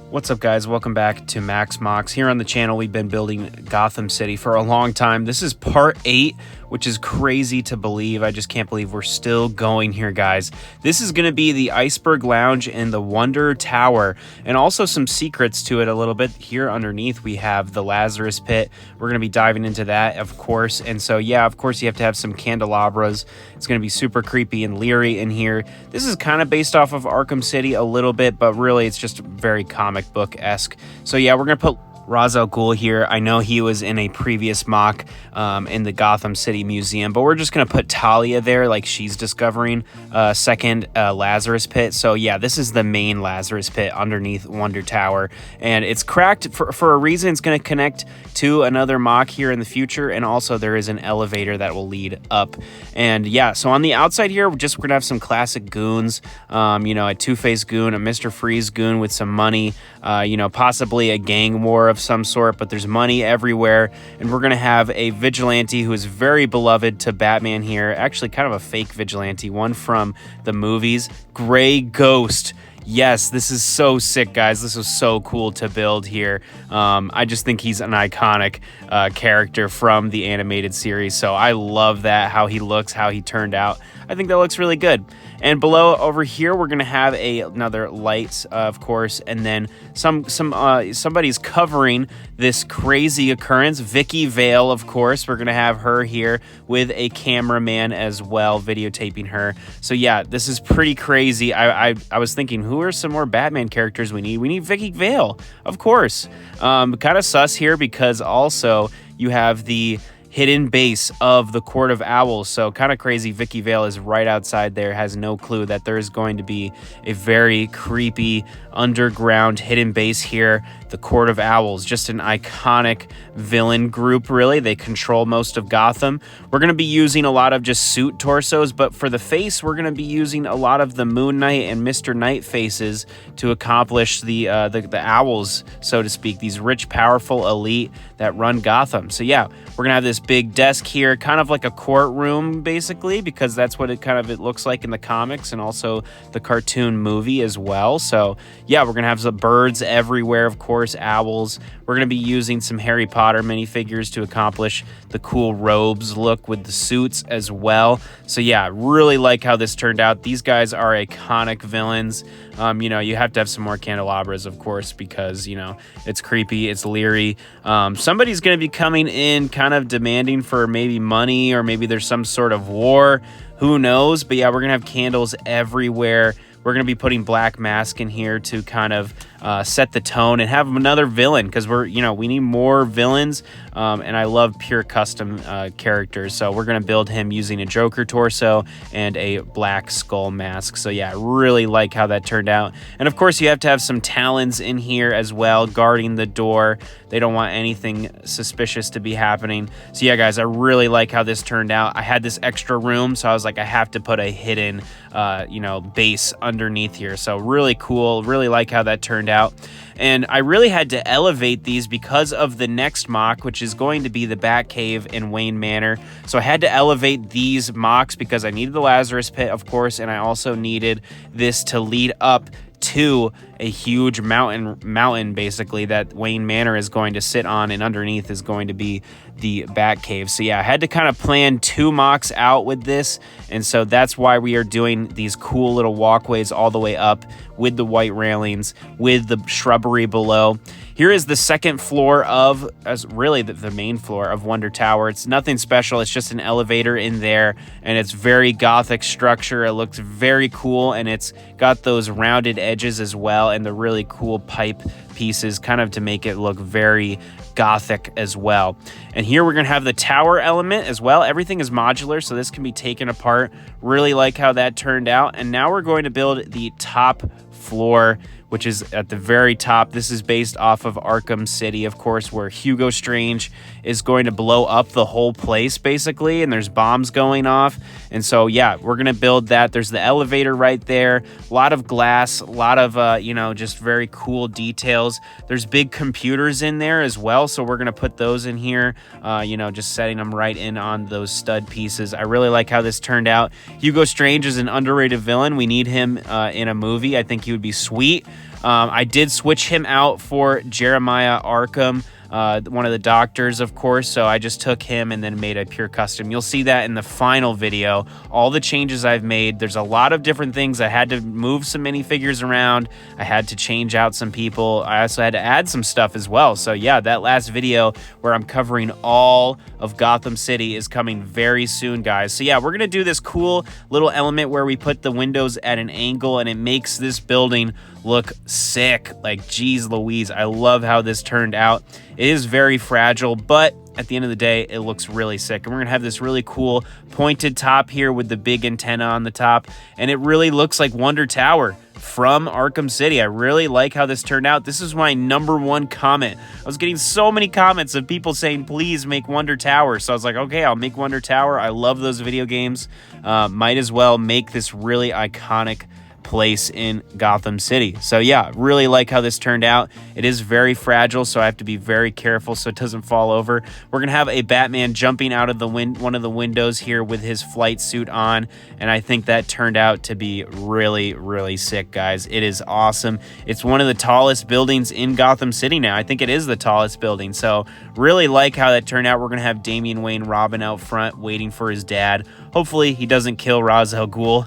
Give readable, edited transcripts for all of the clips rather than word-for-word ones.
What's up, guys? Welcome back to Max Mocs. Here on the channel, we've been building Gotham City for a long time. This is part 8, which is crazy to believe. I just can't believe we're still going here, guys. This is going to be the Iceberg Lounge and the Wonder Tower, and also some secrets to it a little bit. Here underneath, we have the Lazarus Pit. We're going to be diving into that, of course. And so, yeah, of course, you have to have some candelabras. It's going to be super creepy and leery in here. This is kind of based off of Arkham City a little bit, but really, it's just very comic book-esque. So yeah, we're gonna put Ra's al Ghul here. I know he was in a previous MOC in the Gotham City Museum, but we're just going to put Talia there like she's discovering second Lazarus Pit. So yeah, this is the main Lazarus Pit underneath Wonder Tower, and it's cracked for a reason. It's going to connect to another MOC here in the future, and also there is an elevator that will lead up. And yeah, so on the outside here, we're going to have some classic goons, you know, a Two-Face goon, a Mr. Freeze goon with some money, you know, possibly a gang war of some sort, but there's money everywhere. And we're going to have a vigilante who is very beloved to Batman here, actually kind of a fake vigilante, one from the movies, Gray Ghost. Yes, this is so sick, guys. This was so cool to build here. I just think he's an iconic character from the animated series, so I love that, how he looks, how he turned out. I think that looks really good. And below over here, we're gonna have another lights, of course, and then somebody's covering this crazy occurrence. Vicky Vale, of course. We're gonna have her here with a cameraman as well, videotaping her. So yeah, this is pretty crazy. I was thinking, who are some more Batman characters we need? We need Vicky Vale, of course. Kind of sus here because also you have the hidden base of the Court of Owls. So kind of crazy. Vicky Vale is right outside there, has no clue that there is going to be a very creepy underground hidden base here. The Court of Owls, just an iconic villain group, really. They control most of Gotham. We're going to be using a lot of just suit torsos, but for the face, we're going to be using a lot of the Moon Knight and Mr. Knight faces to accomplish the owls, so to speak, these rich, powerful elite that run Gotham. So yeah, we're going to have this big desk here, kind of like a courtroom, basically, because that's what it looks like in the comics and also the cartoon movie as well. So yeah, we're going to have some birds everywhere, of course, owls. We're going to be using some Harry Potter minifigures to accomplish the cool robes look with the suits as well. So yeah, really like how this turned out. These guys are iconic villains. You know, you have to have some more candelabras, of course, because, you know, it's creepy, it's leery. Somebody's going to be coming in kind of demanding for maybe money, or maybe there's some sort of war. Who knows? But yeah, we're going to have candles everywhere. We're going to be putting Black Mask in here to kind of set the tone and have another villain, because we need more villains, and I love pure custom characters. So we're going to build him using a Joker torso and a Black Skull mask. So yeah, I really like how that turned out. And of course, you have to have some talons in here as well, guarding the door. They don't want anything suspicious to be happening. So yeah, guys, I really like how this turned out. I had this extra room, so I was like, I have to put a hidden base underneath here. So really cool. Really like how that turned out. And I really had to elevate these because of the next MOC, which is going to be the Batcave in Wayne Manor. So I had to elevate these MOCs because I needed the Lazarus Pit, of course, and I also needed this to lead up to a huge mountain basically that Wayne Manor is going to sit on, and underneath is going to be the Batcave. So yeah, I had to kind of plan 2 MOCs out with this, and so that's why we are doing these cool little walkways all the way up with the white railings, with the shrubbery below. Here is the second floor of, really the main floor of Wonder Tower. It's nothing special. It's just an elevator in there, and it's very Gothic structure. It looks very cool, and it's got those rounded edges as well, and the really cool pipe pieces kind of to make it look very Gothic as well. And here we're going to have the tower element as well. Everything is modular, so this can be taken apart. Really like how that turned out. And now we're going to build the top floor, which is at the very top. This is based off of Arkham City, of course, where Hugo Strange is going to blow up the whole place, basically, and there's bombs going off. And so, yeah, we're going to build that. There's the elevator right there. A lot of glass, a lot of, just very cool details. There's big computers in there as well, so we're going to put those in here, just setting them right in on those stud pieces. I really like how this turned out. Hugo Strange is an underrated villain. We need him in a movie. I think he would be sweet. I did switch him out for Jeremiah Arkham, one of the doctors, of course, so I just took him and then made a pure custom. You'll see that in the final video, all the changes I've made. There's a lot of different things. I had to move some minifigures around. I had to change out some people. I also had to add some stuff as well. So yeah, that last video where I'm covering all of Gotham City is coming very soon, guys. So yeah, we're gonna do this cool little element where we put the windows at an angle and it makes this building look sick. Like, geez Louise, I love how this turned out. It is very fragile, but at the end of the day, it looks really sick. And we're gonna have this really cool pointed top here with the big antenna on the top, and it really looks like Wonder Tower from Arkham City. I really like how this turned out. This is my #1 comment. I was getting so many comments of people saying, please make Wonder Tower. So I was like, okay, I'll make Wonder Tower. I love those video games. Might as well make this really iconic place in Gotham City. So yeah, really like how this turned out. It is very fragile, so I have to be very careful so it doesn't fall over. We're gonna have a Batman jumping out of the one of the windows here with his flight suit on, and I think that turned out to be really, really sick, guys. It is awesome. It's one of the tallest buildings in Gotham City now. I think it is the tallest building, so really like how that turned out. We're gonna have Damian Wayne Robin out front waiting for his dad. Hopefully he doesn't kill Ra's al Ghul.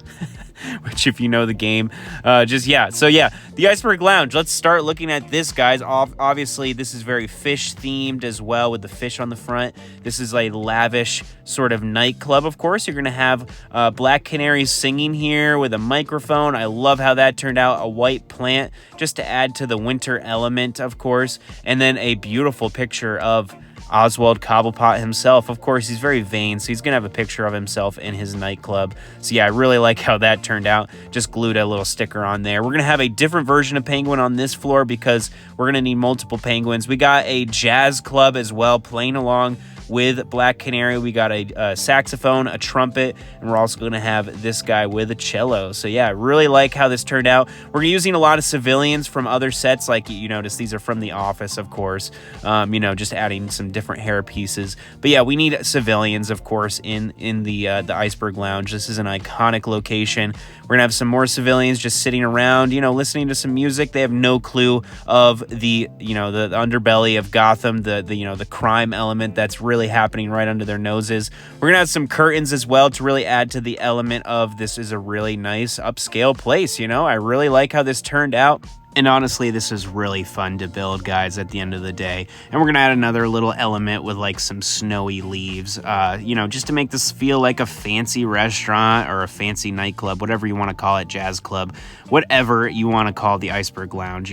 Which, if you know the game, so yeah, the Iceberg Lounge. Let's start looking at this, guys. Obviously, this is very fish themed as well, with the fish on the front. This is a lavish sort of nightclub, of course. You're gonna have Black Canaries singing here with a microphone. I love how that turned out. A white plant just to add to the winter element, of course, and then a beautiful picture of Oswald Cobblepot himself. Of course, he's very vain, so he's gonna have a picture of himself in his nightclub. So yeah, I really like how that turned out. Just glued a little sticker on there. We're gonna have a different version of Penguin on this floor because we're gonna need multiple penguins. We got a jazz club as well playing along with Black Canary. We got a saxophone, a trumpet, and we're also going to have this guy with a cello. So yeah, I really like how this turned out. We're using a lot of civilians from other sets, like you notice these are from The Office, of course. Just adding some different hair pieces. But yeah, we need civilians, of course, in the Iceberg Lounge. This is an iconic location. We're gonna have some more civilians just sitting around, listening to some music. They have no clue of the underbelly of Gotham, the crime element that's really happening right under their noses. We're gonna have some curtains as well to really add to the element of this is a really nice upscale place. I really like how this turned out. And honestly, this is really fun to build, guys, at the end of the day. And we're going to add another little element with like some snowy leaves, just to make this feel like a fancy restaurant or a fancy nightclub, whatever you want to call it, jazz club, whatever you want to call the Iceberg Lounge.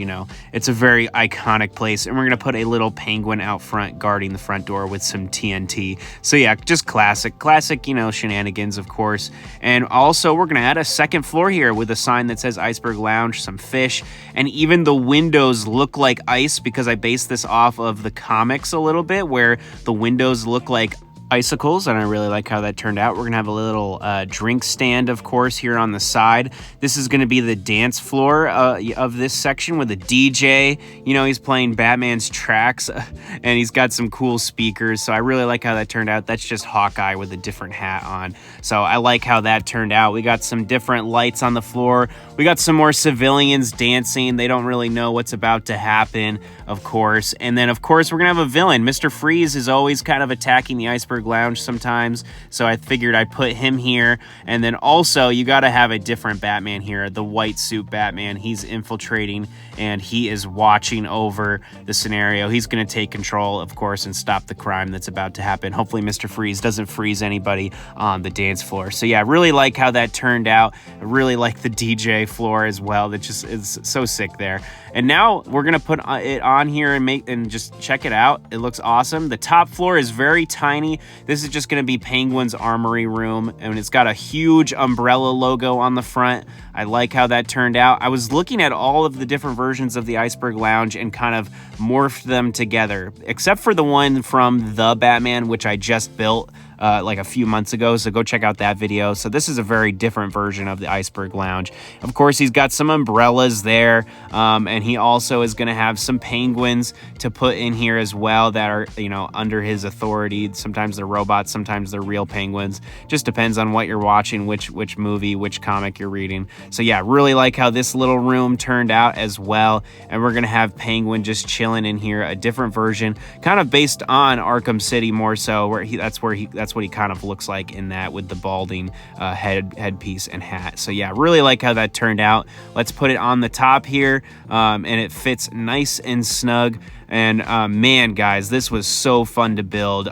It's a very iconic place. And we're going to put a little penguin out front guarding the front door with some TNT. So yeah, just classic, shenanigans, of course. And also we're going to add a second floor here with a sign that says Iceberg Lounge, some fish, and even the windows look like ice because I based this off of the comics a little bit, where the windows look like icicles, and I really like how that turned out. We're gonna have a little drink stand, of course, here on the side. This is gonna be the dance floor of this section with a DJ. He's playing Batman's tracks and he's got some cool speakers, so I really like how that turned out. That's just Hawkeye with a different hat on, so I like how that turned out. We got some different lights on the floor. We got some more civilians dancing. They don't really know what's about to happen, of course. And then, of course, we're gonna have a villain. Mr. Freeze is always kind of attacking the Iceberg Lounge sometimes, so I figured I'd put him here. And then also you got to have a different Batman here, the white suit Batman. He's infiltrating and he is watching over the scenario. He's going to take control, of course, and stop the crime that's about to happen. Hopefully Mr. Freeze doesn't freeze anybody on the dance floor. So yeah, I really like how that turned out. I really like the DJ floor as well. That just is so sick there. And now we're gonna put it on here and just check it out. It looks awesome. The top floor is very tiny. This is just gonna be Penguin's armory room, and it's got a huge umbrella logo on the front. I like how that turned out. I was looking at all of the different versions of the Iceberg Lounge and kind of morphed them together, except for the one from The Batman, which I just built like a few months ago, so go check out that video. So this is a very different version of the Iceberg Lounge. Of course, he's got some umbrellas there, and he also is going to have some penguins to put in here as well that are, you know, under his authority. Sometimes they're robots, sometimes they're real penguins. Just depends on what you're watching, which movie, which comic you're reading. So yeah, really like how this little room turned out as well. And we're gonna have Penguin just chilling in here, a different version, kind of based on Arkham City more so, where that's what he kind of looks like in that, with the balding headpiece and hat. So yeah, really like how that turned out. Let's put it on the top here, and it fits nice and snug. And man, guys, this was so fun to build.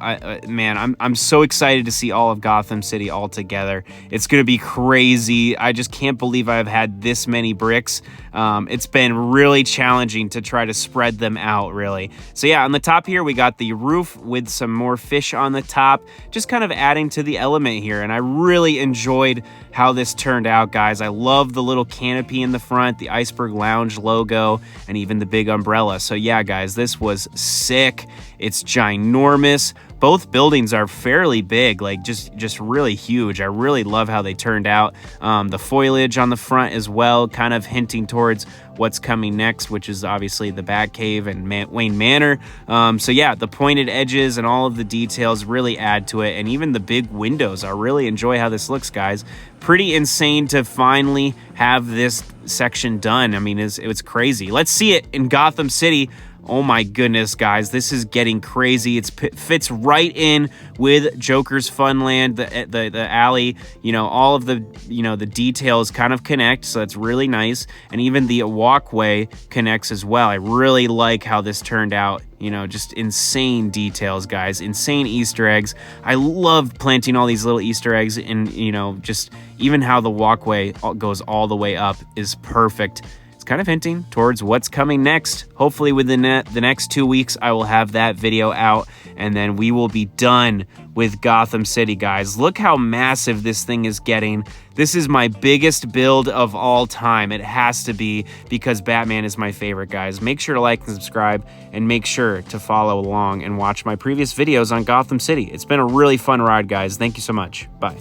Man, I'm so excited to see all of Gotham City all together. It's gonna be crazy. I just can't believe I've had this many bricks. It's been really challenging to try to spread them out, really. So yeah, on the top here, we got the roof with some more fish on the top, just kind of adding to the element here. And I really enjoyed how this turned out, guys. I love the little canopy in the front, the Iceberg Lounge logo, and even the big umbrella. So yeah, guys, this was sick. It's ginormous. Both buildings are fairly big, like just really huge. I really love how they turned out. The foliage on the front as well, kind of hinting towards what's coming next, which is obviously the Batcave and Wayne Manor. So yeah, the pointed edges and all of the details really add to it, and even the big windows. I really enjoy how this looks, guys. Pretty insane to finally have this section done. I mean, it's crazy. Let's see it in Gotham City. Oh my goodness, guys, this is getting crazy. It fits right in with Joker's Funland, the alley, you know, all of the, you know, the details kind of connect, so that's really nice. And even the walkway connects as well. I really like how this turned out. You know, just insane details, guys, insane Easter eggs. I love planting all these little Easter eggs, and, you know, just even how the walkway goes all the way up is perfect. Kind of hinting towards what's coming next. Hopefully within the next 2 weeks, I will have that video out, and then we will be done with Gotham City, guys. Look how massive this thing is getting. This is my biggest build of all time. It has to be, because Batman is my favorite, guys. Make sure to like and subscribe, and make sure to follow along and watch my previous videos on Gotham City. It's been a really fun ride, guys. Thank you so much. Bye.